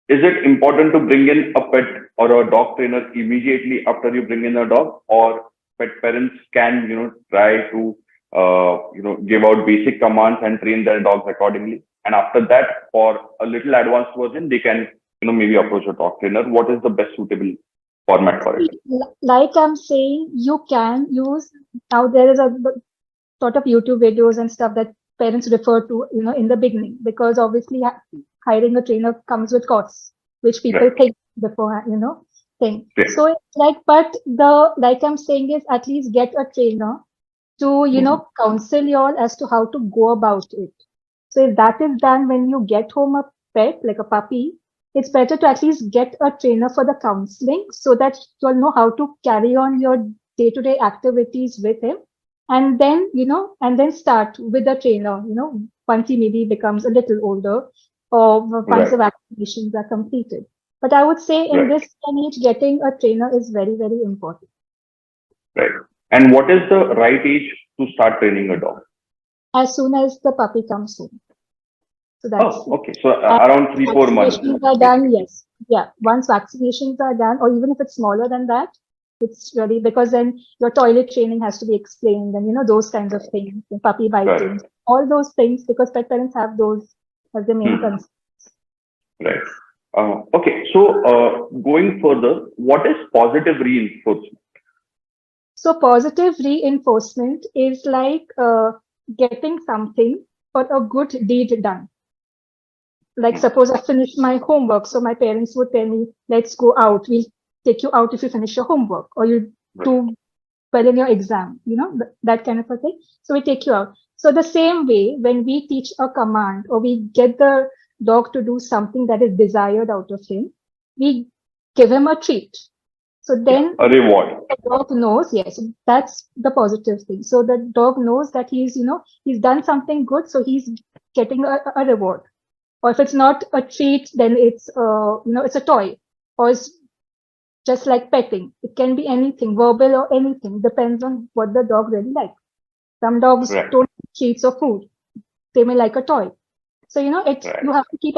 is it important to bring in a pet or a dog trainer immediately after you bring in a dog, or pet parents can, try to, give out basic commands and train their dogs accordingly? And after that, for a little advanced version, they can, maybe approach a dog trainer. What is the best suitable format for it? Like I'm saying, you can use, now there is a sort of YouTube videos and stuff that parents refer to, in the beginning, because obviously hiring a trainer comes with costs, which people Right. think before, thing. Right. So it's like, but like I'm saying is at least get a trainer to, Mhm. counsel you all as to how to go about it. So if that is done when you get home a pet, like a puppy, it's better to at least get a trainer for the counseling so that you'll know how to carry on your day-to-day activities with him. And then, and then start with the trainer, once he maybe becomes a little older or once the Right. vaccinations are completed. But I would say in Right. this day and age, getting a trainer is very, very important. Right. And what is the right age to start training a dog? As soon as the puppy comes home. So that's Oh, okay. So and around 3, 4 months, vaccinations are done, basically. yes. Yeah. Once vaccinations are done, or even if it's smaller than that, it's really because then your toilet training has to be explained and those kinds of things, and puppy biting, Right. all those things because pet parents have those as the main Hmm. concern. Right. Okay. So going further, what is positive reinforcement? So positive reinforcement is like getting something or a good deed done. Like Hmm. suppose I finished my homework, so my parents would tell me, "Let's go out. We'll take you out if you finish your homework, or you Right. do well in your exam." That kind of a thing. So we take you out. So the same way, when we teach a command or we get the dog to do something that is desired out of him, we give him a treat. So Yeah. then A reward. the dog knows, yes, that's the positive thing. So the dog knows that he's done something good, so he's getting a reward. Or if it's not a treat, then it's it's a toy, or it's just like petting. It can be anything, verbal or anything, depends on what the dog really likes. Some dogs Right. don't like treats or food; they may like a toy. So it's Right. you have to keep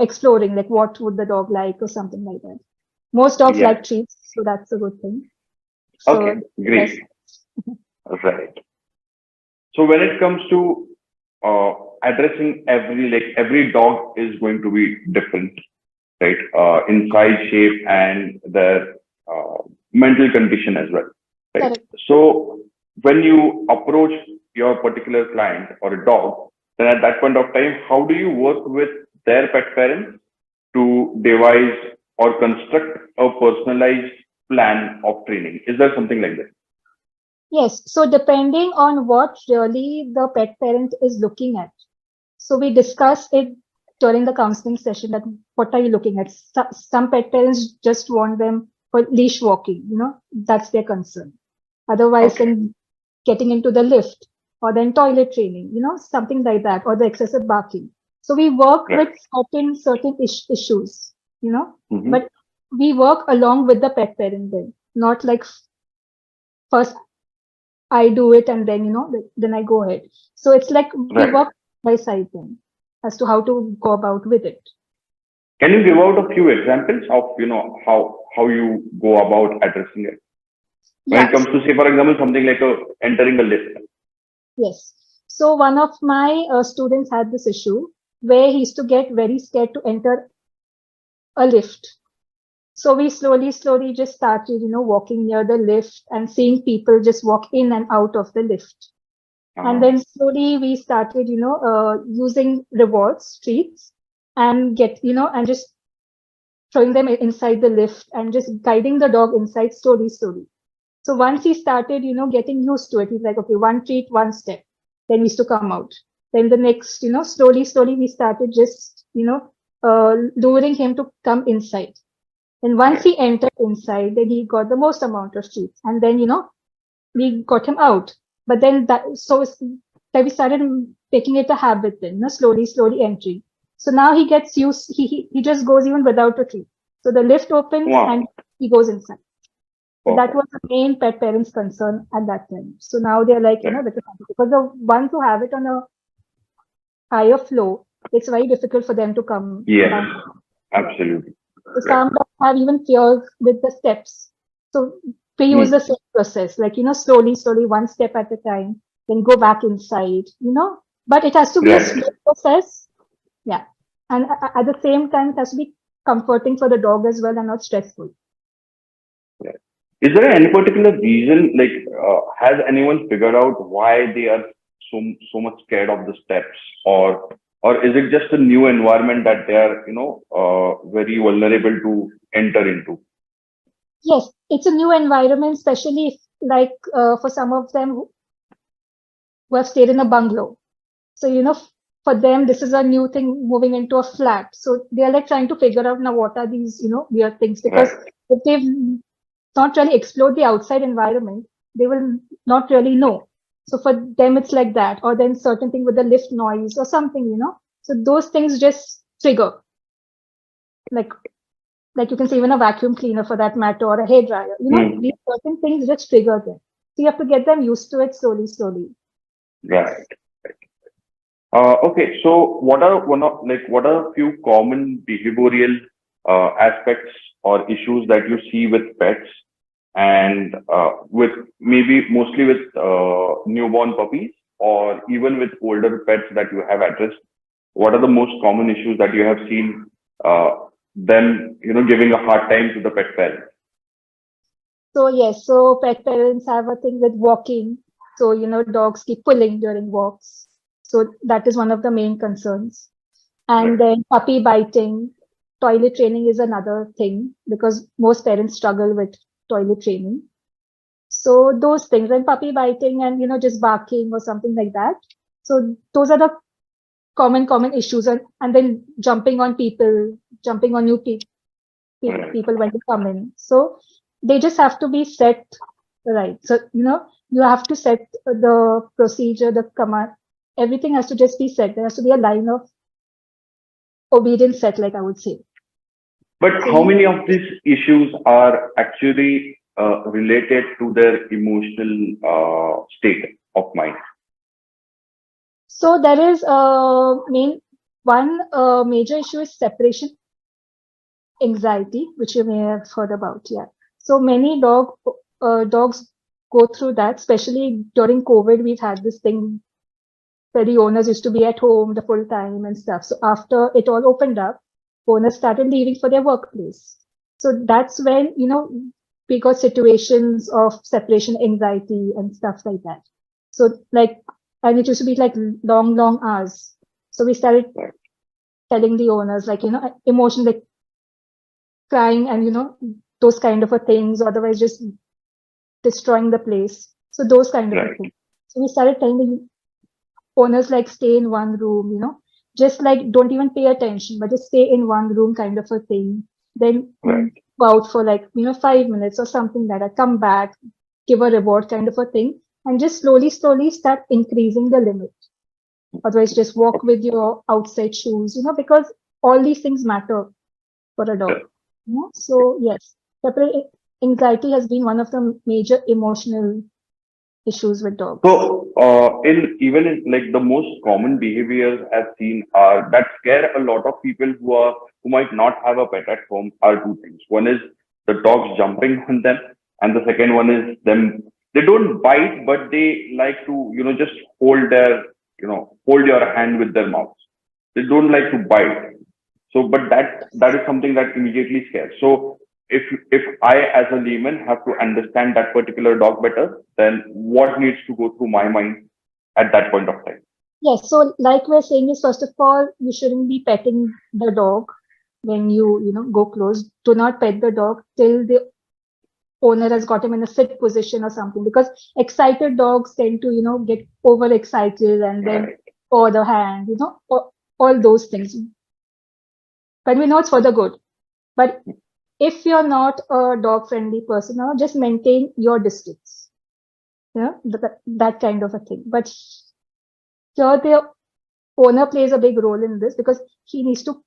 exploring, like what would the dog like or something like that. Most dogs Yeah. like treats, so that's a good thing. So Okay. yes, Great. Right. So when it comes to uh, addressing every dog is going to be different, right? In size, shape, and their mental condition as well, right? correct. So when you approach your particular client or a dog, then at that point of time, how do you work with their pet parents to devise or construct a personalized plan of training? Is there something like that? Yes. So depending on what really the pet parent is looking at. So we discuss it during the counseling session that what are you looking at? Some pet parents just want them for leash walking, that's their concern. Otherwise, Okay. then getting into the lift or then toilet training, something like that, or the excessive barking. So we work Right. with certain issues, Hmm. but we work along with the pet parent then, not like first I do it and then, then I go ahead. So it's like we Right. work by side then as to how to go about with it. Can you give out a few examples of how you go about addressing it when it Yeah, comes to, say, for example, something like entering a lift? yes. So one of my students had this issue where he used to get very scared to enter a lift. So we slowly just started, walking near the lift and seeing people just walk in and out of the lift. And Uh, then slowly we started, using rewards, treats, and and just throwing them inside the lift and just guiding the dog inside slowly. So once he started, getting used to it, he's like, okay, one treat, one step. Then we used to come out. Then the next, slowly we started just, luring him to come inside. And once right. he entered inside, then he got the most amount of treats. And then, we got him out. But then that we started making it a habit then, slowly entering. So now he gets used, he just goes even without a treat. So the lift opens and Wow. he goes inside. So that Perfect. was the main pet parents' concern at that time. So now they're like, Right. because the ones who have it on a higher floor, it's very difficult for them to come Yes, down. absolutely. So Right. some dogs have even fears with the steps. So we use Hmm. the same process, like, slowly, slowly, one step at a time, then go back inside, but it has to be a Right. slow process. Yeah. And at the same time, it has to be comforting for the dog as well and not stressful. Right. Is there any particular reason, like, has anyone figured out why they are so much scared of the steps, or is it just a new environment that they are, very vulnerable to enter into? Yes, it's a new environment, especially if, like, for some of them who have stayed in a bungalow. So, for them, this is a new thing moving into a flat. So they are like trying to figure out now what are these, weird things, because Right. if they've not really explored the outside environment, they will not really know. So for them, it's like that, or then certain thing with the lift noise or something. So those things just trigger, like you can say even a vacuum cleaner for that matter, or a hair dryer. Hmm. These certain things just trigger them. So you have to get them used to it slowly, slowly. Right. Okay, so what are a few common behavioral aspects or issues that you see with pets, and with maybe mostly with newborn puppies, or even with older pets that you have addressed? What are the most common issues that you have seen uh, them giving a hard time to the pet parent? So yes, so pet parents have a thing with walking. So, dogs keep pulling during walks. So that is one of the main concerns. And Right. then puppy biting, toilet training is another thing because most parents struggle with toilet training. So those things, and puppy biting and, just barking or something like that. So those are the common issues. And then jumping on people, jumping on new Right. people when they come in. So they just have to be set right. So, you have to set the procedure, the command. Everything has to just be set. There has to be a line of obedience set, like I would say. But So, how many of these issues are actually related to their emotional state of mind? so there is one major issue is separation anxiety, which you may have heard about. Yeah. So many dogs go through that, especially during COVID. We've had this thing where the owners used to be at home the full time and stuff. So after it all opened up, owners started leaving for their workplace. So that's when, we got situations of separation anxiety and stuff like that. So like, and it used to be like long, long hours. So we started Right. telling the owners, like, emotion, like crying and, those kind of a things, otherwise just destroying the place. So those kind of a Right. thing. So we started telling the owners like stay in one room, just like don't even pay attention, but just stay in one room kind of a thing. Then Right. go out for like, 5 minutes or something like that. Come back, give a reward kind of a thing, and just slowly, slowly start increasing the limit. Otherwise, just walk with your outside shoes, because all these things matter for a dog. Right. So yes, separate anxiety has been one of the major emotional issues with dogs. So, in even in like the most common behaviors I've seen are that scare a lot of people who might not have a pet at home are two things. One is the dogs jumping on them, and the second one is them. They don't bite, but they like to just hold your hand with their mouths. They don't like to bite. So, but that is something that immediately scares. So, if I as a layman have to understand that particular dog better, then what needs to go through my mind at that point of time? Yes, so like we're saying is first of all, you shouldn't be petting the dog when you go close. Do not pet the dog till the owner has got him in a sit position or something because excited dogs tend to, get overexcited and then Right. paw the hand, all those things. But we know it's for the good. But if you're not a dog friendly person, just maintain your distance. That kind of a thing. But here the owner plays a big role in this because he needs to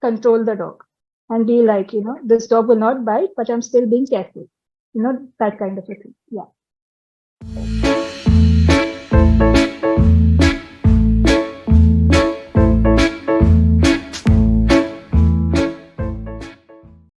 control the dog and be like, this dog will not bite, but I'm still being careful. That kind of a thing. Yeah.